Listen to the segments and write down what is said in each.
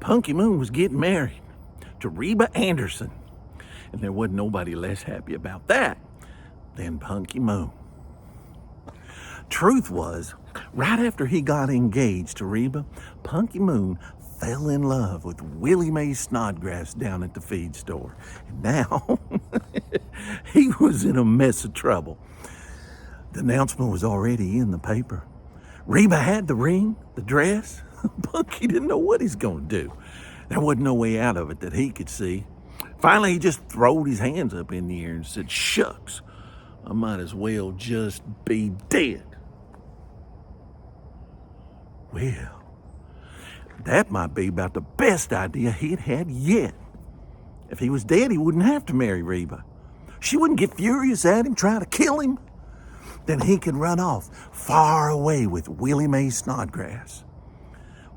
Punky Moon was getting married to Reba Anderson. And there wasn't nobody less happy about that than Punky Moon. Truth was, right after he got engaged to Reba, Punky Moon fell in love with Willie Mae Snodgrass down at the feed store. And now, he was in a mess of trouble. The announcement was already in the paper. Reba had the ring, the dress. Punky didn't know what he's going to do. There wasn't no way out of it that he could see. Finally, he just throwed his hands up in the air and said, "Shucks, I might as well just be dead." Well, that might be about the best idea he'd had yet. If he was dead, he wouldn't have to marry Reba. She wouldn't get furious at him, trying to kill him. Then he could run off far away with Willie Mae Snodgrass.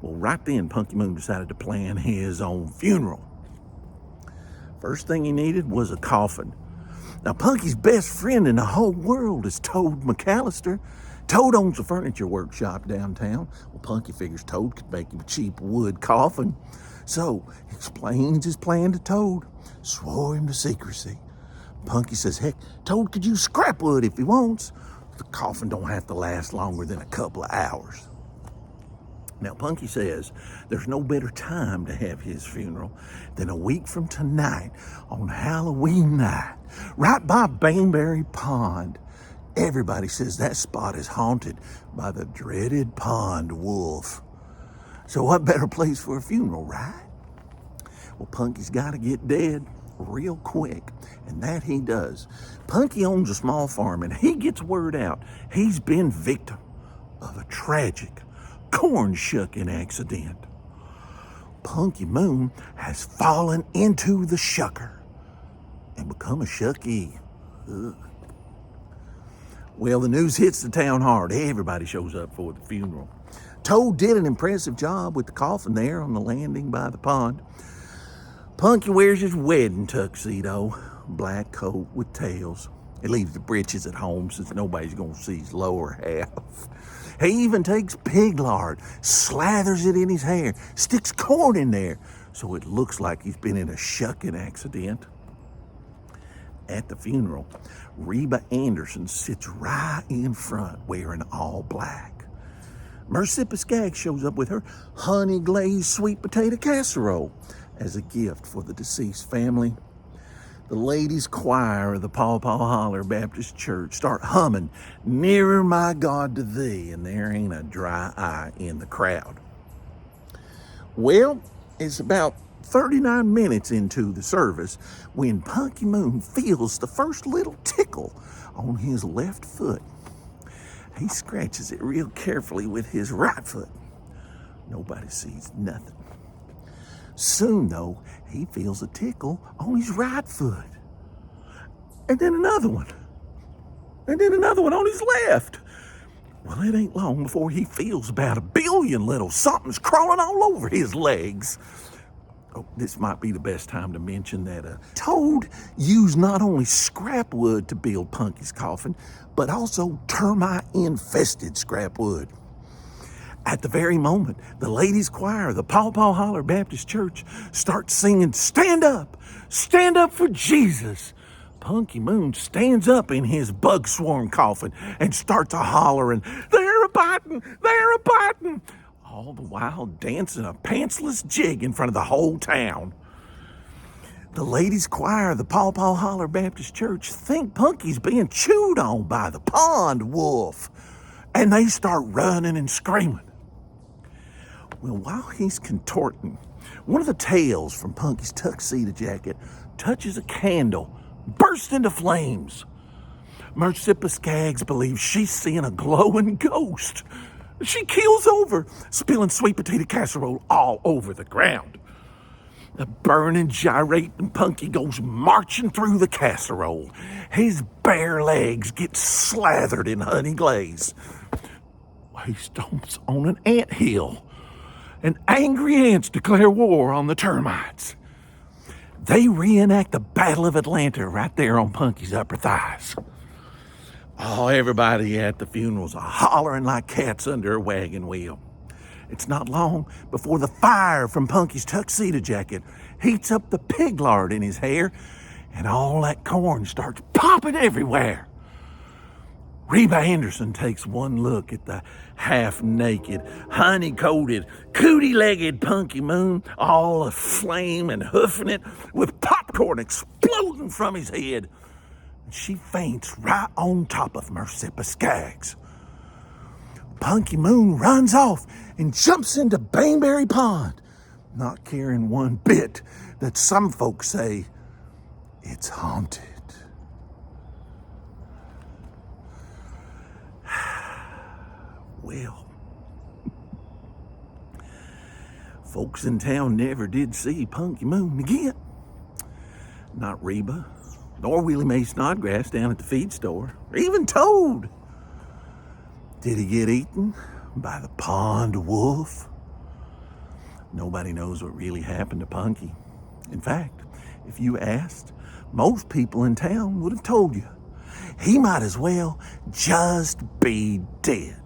Well, right then, Punky Moon decided to plan his own funeral. First thing he needed was a coffin. Now, Punky's best friend in the whole world is Toad McAllister. Toad owns a furniture workshop downtown. Well, Punky figures Toad could make him a cheap wood coffin. So he explains his plan to Toad, swore him to secrecy. Punky says, heck, Toad could use scrap wood if he wants. The coffin don't have to last longer than a couple of hours. Now, Punky says there's no better time to have his funeral than a week from tonight on Halloween night, right by Baneberry Pond. Everybody says that spot is haunted by the dreaded pond wolf. So what better place for a funeral, right? Well, Punky's got to get dead real quick, and that he does. Punky owns a small farm, and he gets word out he's been victim of a tragic corn shucking accident. Punky Moon has fallen into the shucker and become a shucky. Ugh. Well, the news hits the town hard. Everybody shows up for the funeral. Toad did an impressive job with the coffin there on the landing by the pond. Punky wears his wedding tuxedo, black coat with tails. He leaves the breeches at home since nobody's going to see his lower half. He even takes pig lard, slathers it in his hair, sticks corn in there so it looks like he's been in a shucking accident. At the funeral, Reba Anderson sits right in front wearing all black. Mercippa Skaggs shows up with her honey glazed sweet potato casserole as a gift for the deceased family. The ladies' choir of the Paw Paw Holler Baptist Church start humming "Nearer My God to Thee," and there ain't a dry eye in the crowd. Well, it's about 39 minutes into the service when Punky Moon feels the first little tickle on his left foot. He scratches it real carefully with his right foot. Nobody sees nothing. Soon, though, he feels a tickle on his right foot. And then another one. And then another one on his left. Well, it ain't long before he feels about 1 billion little somethings crawling all over his legs. Oh, this might be the best time to mention that Toad used not only scrap wood to build Punky's coffin, but also termite-infested scrap wood. At the very moment, the ladies' choir of the Paw Paw Holler Baptist Church starts singing, stand up for Jesus." Punky Moon stands up in his bug swarm coffin and starts hollering, "They're a-biting, they're a-biting," all the while dancing a pantsless jig in front of the whole town. The ladies' choir of the Paw Paw Holler Baptist Church think Punky's being chewed on by the pond wolf, and they start running and screaming. Well, while he's contorting, one of the tails from Punky's tuxedo jacket touches a candle, bursts into flames. Mercippa Skaggs believes she's seeing a glowing ghost. She keels over, spilling sweet potato casserole all over the ground. The burning, gyrating Punky goes marching through the casserole. His bare legs get slathered in honey glaze. He stomps on an anthill, and angry ants declare war on the termites. They reenact the Battle of Atlanta right there on Punky's upper thighs. Oh, everybody at the funerals are hollering like cats under a wagon wheel. It's not long before the fire from Punky's tuxedo jacket heats up the pig lard in his hair, and all that corn starts popping everywhere. Reba Anderson takes one look at the half-naked, honey-coated, cootie-legged Punky Moon, all aflame and hoofing it, with popcorn exploding from his head. And she faints right on top of Mercippa Skaggs. Punky Moon runs off and jumps into Baneberry Pond, not caring one bit that some folks say it's haunted. Well, folks in town never did see Punky Moon again. Not Reba, nor Willie Mae Snodgrass down at the feed store, or even Toad. Did he get eaten by the pond wolf? Nobody knows what really happened to Punky. In fact, if you asked, most people in town would have told you. He might as well just be dead.